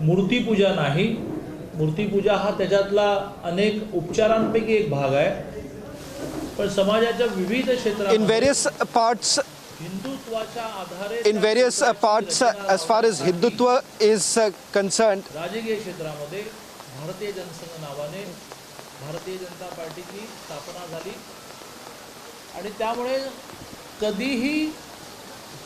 मूर्तीपूजा नाही, मूर्तीपूजा हा त्याच्यातला अनेक उपचारांपैकी एक भाग आहे, पण समाजाच्या विविध क्षेत्रात In various parts, हिंदुत्वाच्या आधारे as far as Hindutva is concerned, राजकीय क्षेत्रामध्ये भारतीय जनसंघ नावाने भारतीय जनता पार्टीची स्थापना झाली आणि त्यामुळे कधीही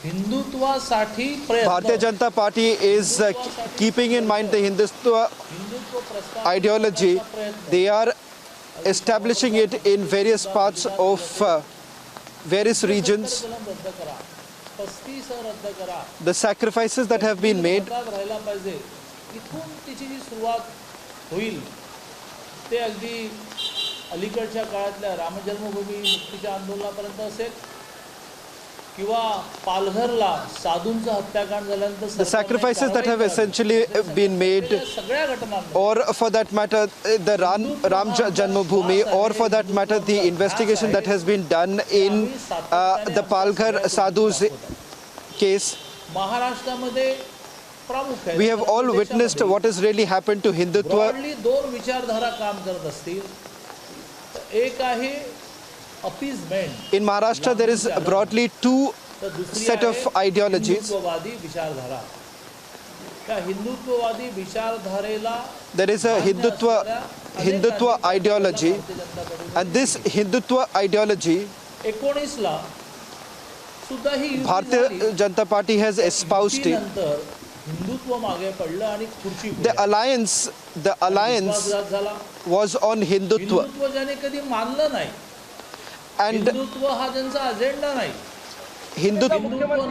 हिंदुत्वासाठी Bharatiya Janata Party is keeping in mind the Hindutva Hindutva प्रस्ताव ideology. They are establishing it in various parts of various regions. रद्द करा, 35 रद्द करा, The sacrifices that have been made, भारतात राहायला पाहिजे, इथून तिची जी सुरुवात होईल ते अगदी अलीकडच्या काळातल्या रामजन्मभूमी मुक्तीच्या आंदोलनापर्यंत असेल किंवा पालघरला साधूंचं हत्याकांड झाल्यानंतर the sacrifices that have essentially been made, सगळ्या घटनांमध्ये or for that matter the Ram Janmabhoomi, or for that matter the investigation that has been done in the Palghar Sadhu's case, महाराष्ट्रामध्ये प्रमुख आहे. we have all witnessed what has really happened to Hindutva. Broadly दोन विचारधारा काम करत असतील, तर एक आहे appeasement, In Maharashtra there is broadly two तर दुसरी set of आहे ideologies. हिंदुत्ववादी विचारधारा. त्या हिंदुत्ववादी विचारधारेला There is a Hindutva ideology, and this Hindutva ideology 19 ला सुद्धा ही युती झाली. Bharatiya Janata Party has espoused it. नंतर हिंदुत्व मागे पडलं आणि खुर्ची The alliance विश्वासघात झाला. was on Hindutva, हिंदुत्व ज्याने कधी मानलं नाही, and हिंदुत्व हा त्यांचा अजेंडा नाही, Hindutva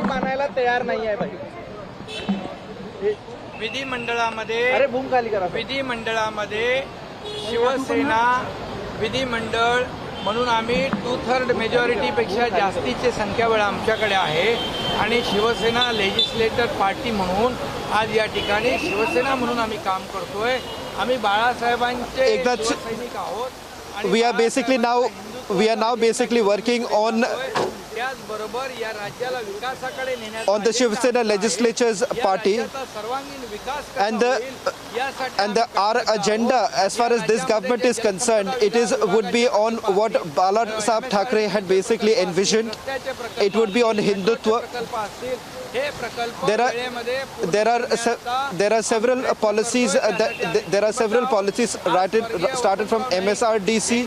मानायला तयार नाही आहे भाई. विधिमंडळामध्ये शिवसेना विधिमंडळ म्हणून आम्ही 2/3 मेजॉरिटीपेक्षा जास्तीचे संख्याबळ आमच्याकडे आहे आणि शिवसेना लेजिस्लेटर पार्टी म्हणून आज या ठिकाणी शिवसेना म्हणून आम्ही काम करतोय. आम्ही बाळासाहेबांचे एकदाच सैनिक आहोत आणि we are now basically working on त्याचबरोबर या राज्याला विकासाकडे नेण्यात on the Shivsena legislature's party, सर्वांगीण विकास and our agenda as far as this government is concerned, would be on what Bala Sahib Thackeray had basically envisioned. It would be on Hindutva. There are several policies started from MSRDC.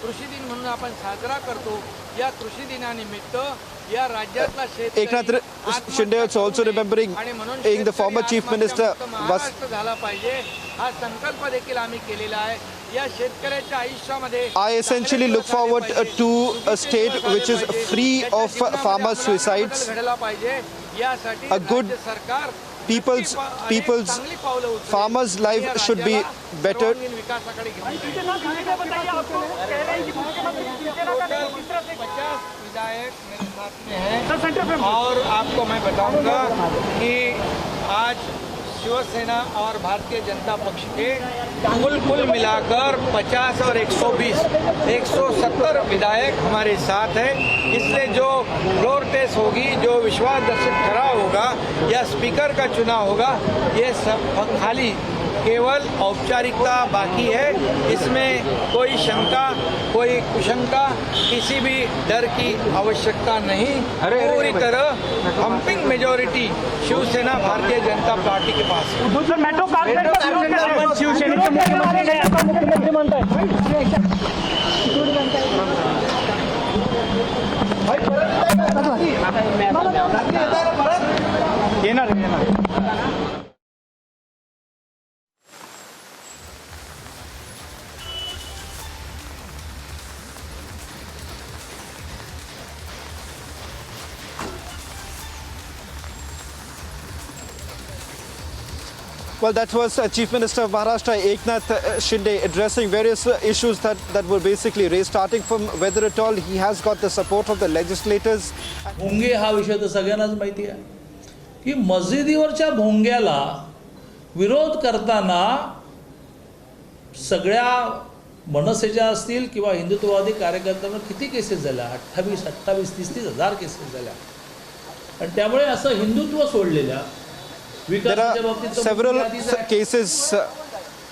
कृषी दिन म्हणून आपण साजरा करतो. या कृषी दिनानिमित्त या राज्यातला Eknath Shinde is also remembering the former chief minister was झाला पाहिजे हा संकल्प देखील आम्ही केलेला आहे. या शेतकऱ्याच्या आयुष्यामध्ये I essentially look forward to a state which is free of farmer suicides. घडला पाहिजे. यासाठी A good सरकार people's farmers' life should be bettered. विकासाकडे घेऊन विधायक मेरे साथ में हैं और आपको मैं बताऊंगा कि आज शिवसेना और भारतीय जनता पक्ष के कुल मिलाकर 50 और 120 170 विधायक हमारे साथ हैं. इसलिए जो फ्लोर टेस्ट होगी, जो विश्वासदर्शक ठहराव होगा या स्पीकर का चुनाव होगा, ये सब खाली केवल औपचारिकता बाकी है. इसमें कोई शंका, कोई कुशंका, किसी भी डर की आवश्यकता नहीं. पूरी तरह humping majority Shiv Sena Bharatiya Janata party के पास है. शिवसेनेचे मुख्यमंत्री आता मुख्यमंत्री म्हणताय. येणार. Well, that was Chief Minister of Maharashtra Eknath Shinde addressing various issues that were basically raised, starting from whether at all he has got the support of the legislators. भोंगे हा विषय तर सगळ्यांनाच माहिती आहे की मस्जिदीवरच्या भोंग्याला विरोध करताना सगळ्या मनसेच्या असतील किंवा हिंदुत्ववादी कार्यकर्त्यांना किती केसेस झाल्या, 28, 30 हजार केसेस झाल्या. आणि त्यामुळे असं हिंदुत्व सोडलेल्या There are several cases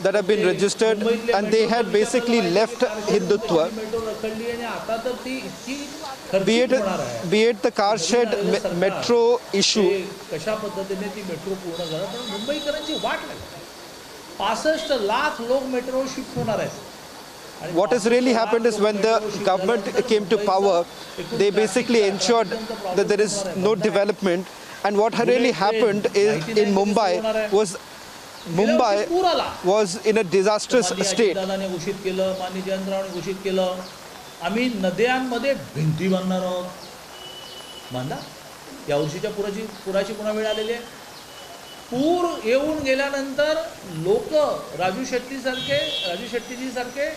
that have been registered, and they had basically left Hindutva. Be it the car shed metro issue. कशा पद्धतीने ती मेट्रो पूर्ण करा, पण मुंबईकरांची वाट लागली. 65 लाख लोक मेट्रो शिफ्ट होणार आहेत. What has really happened is when the government came to power, they basically ensured that there is no development. And what had really happened is in Mumbai was in a disastrous state. दादाने घोषित केलं, माननीय जयंतरावने घोषित केलं, आम्ही नद्यांमध्ये भिंती बांधणार आहोत. बांधा. या वर्षीच्या पुराची पुन्हा वेळ आलेली आहे. पूर येऊन गेल्यानंतर लोक राजू शेट्टीजी सारखे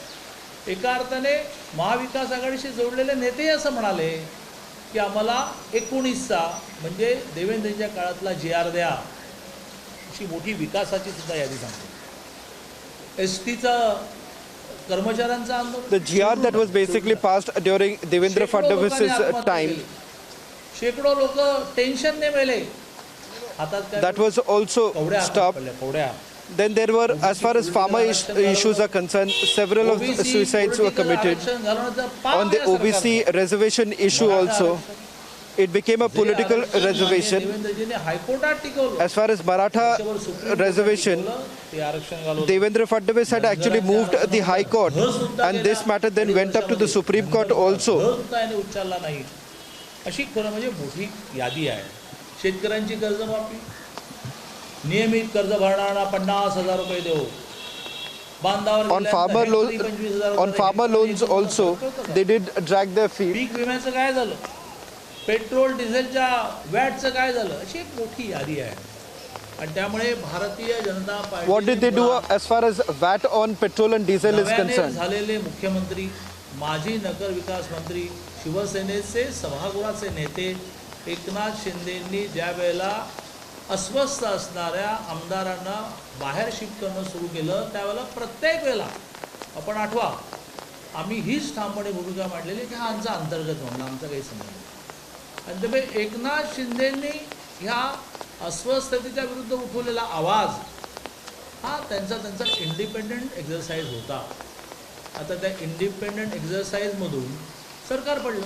एका अर्थाने महाविकास आघाडीशी जोडलेले नेते असं म्हणाले की आम्हाला 19चा म्हणजे देवेंद्रजींच्या काळातला GR द्या, अशी मोठी विकासाची सुद्धा यादी सांगते. एसटीचा कर्मचाऱ्यांचा आंदोलन, The GR that was basically passed during Devendra Fadnavis's time, शेकडो लोक टेन्शनने मेले. that was also stopped. Then there were, as far as farmer issues are concerned, several of the suicides were committed. On the OBC reservation issue also, it became a political reservation. As far as Maratha reservation, Devendra Fadnavis had actually moved the High Court, and this matter then went up to the Supreme Court also. अशी खरं म्हणजे मोठी यादी आहे. शेतकऱ्यांची कर्जमाफी, नियमित कर्ज भरणारा 50,000 रुपये देऊ. बांधावर On farmer loans also, they did drag their feet. पीक विम्याचं काय झालं, पेट्रोल डिझेलच्या वॅटचं काय झालं, अशी एक मोठी यादी आहे. आणि त्यामुळे Bharatiya Janata party, What did they do as far as VAT on petrol and diesel is concerned? झालेले मुख्यमंत्री, माजी नगर विकास मंत्री, शिवसेनेचे सभागृहाचे नेते एकनाथ शिंदेंनी ज्या वेळेला अस्वस्थ असणाऱ्या आमदारांना बाहेर शिफ्ट करणं सुरू केलं, त्यावेळेला प्रत्येक वेळेला आपण आठवा, आम्ही हीच ठामपणे भूमिका मांडलेली की हा आमचा अंतर्गत म्हणून आमचा काही संबंध नाही. आणि त्यामुळे एकनाथ शिंदेंनी ह्या अस्वस्थतेच्या विरुद्ध उठवलेला आवाज हा त्यांचा इंडिपेंडंट एक्झरसाइज होता. आता त्या इंडिपेंडंट एक्झरसाइजमधून सरकार पडलं.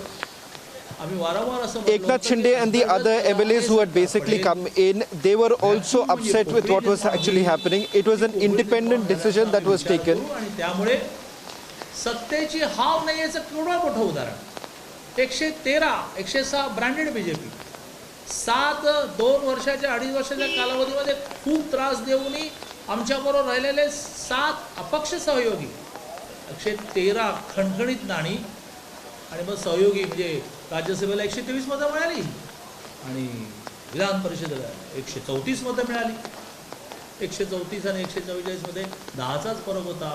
आम्ही वारंवार असं Eknath Shinde and the other MLAs who had basically come in, they were also upset with what was actually happening. It was an independent decision that was taken. आणि त्यामुळे सत्तेची हाव नाही याचं केवढं मोठं उदाहरण. 113, 106 ब्रँडेड BJP, 2 वर्षाच्या 2.5 वर्षाच्या कालावधीमध्ये खूप त्रास देऊनही आमच्याबरोबर राहिलेले 7 अपक्ष सहयोगी, 113 खणखणीत नाणी. आणि मग सहयोगी म्हणजे राज्यसभेला 123 मतं मिळाली आणि विधान परिषदेला 134 मतं मिळाली. 134 आणि 144 मध्ये 10चाच फरक होता.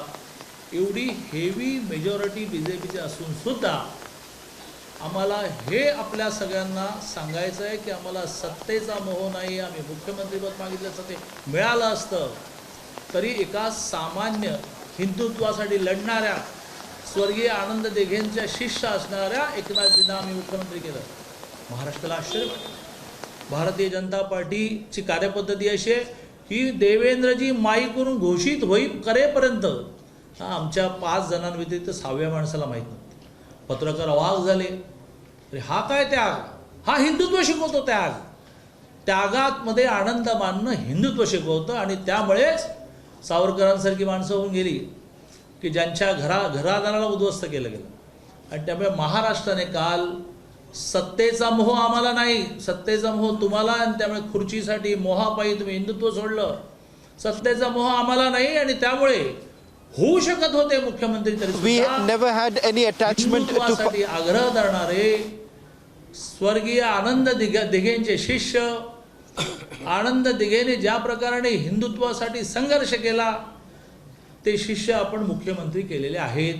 एवढी हेवी मेजॉरिटी BJPची असून सुद्धा आम्हाला हे आपल्या सगळ्यांना सांगायचं आहे की आम्हाला सत्तेचा मोह नाही. आम्ही मुख्यमंत्रीपद मागितलं असतं, ते मिळालं असतं तरी एका सामान्य हिंदुत्वासाठी लढणाऱ्या स्वर्गीय आनंद दिघेंच्या शिष्य असणाऱ्या एकनाथजींना आम्ही मुख्यमंत्री केलं. महाराष्ट्राला आश्चर्य. भारतीय जनता पार्टीची कार्यपद्धती अशी आहे की देवेंद्रजी माईकवरून घोषित करेपर्यंत आमच्या 5 जणांव्यतिरिक्त 6व्या माणसाला माहीत नव्हतं. पत्रकार अवाक झाले. अरे हा काय त्याग, हा हिंदुत्व शिकवतो. त्यागात मध्ये आनंद मानणं हिंदुत्व शिकवतं. आणि त्यामुळेच सावरकरांसारखी माणसं होऊन गेली की ज्यांच्या घरादाराला उद्ध्वस्त केलं गेलं. आणि त्यामुळे महाराष्ट्राने काल सत्तेचा मोह आम्हाला नाही, सत्तेचा मोह तुम्हाला, आणि त्यामुळे खुर्चीसाठी मोहापायी तुम्ही हिंदुत्व सोडलं. सत्तेचा मोह आम्हाला नाही आणि त्यामुळे होऊ शकत होते मुख्यमंत्री तरी We never had any attachment to आग्रह धरणारे स्वर्गीय आनंद दिघेंचे शिष्य, आनंद दिघेने ज्या प्रकारे हिंदुत्वासाठी संघर्ष केला ते शिष्य आपण मुख्यमंत्री केलेले आहेत.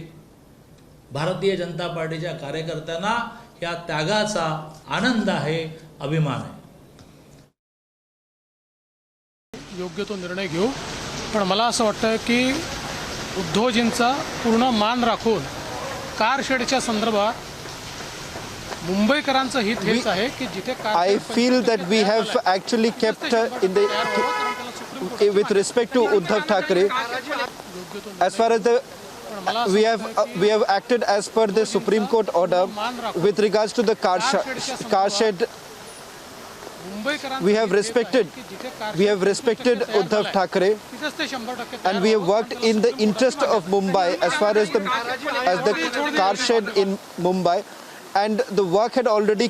भारतीय जनता पार्टीच्या कार्यकर्त्यांना या त्यागाचा आनंद आहे, अभिमान आहे. योग्य तो निर्णय घेऊ. पण मला असं वाटतं की उद्धवजींचा पूर्ण मान राखून कार शेडच्या संदर्भात मुंबईकरांचं हित हेच आहे की जिथे I feel that we have actually kept in the with respect to Uddhav Thackeray, as far as the we have acted as per the Supreme Court order with regards to the car shed. We have respected Uddhav Thackeray, and we have worked in the interest of Mumbai as far as the car shed in Mumbai, and the work had already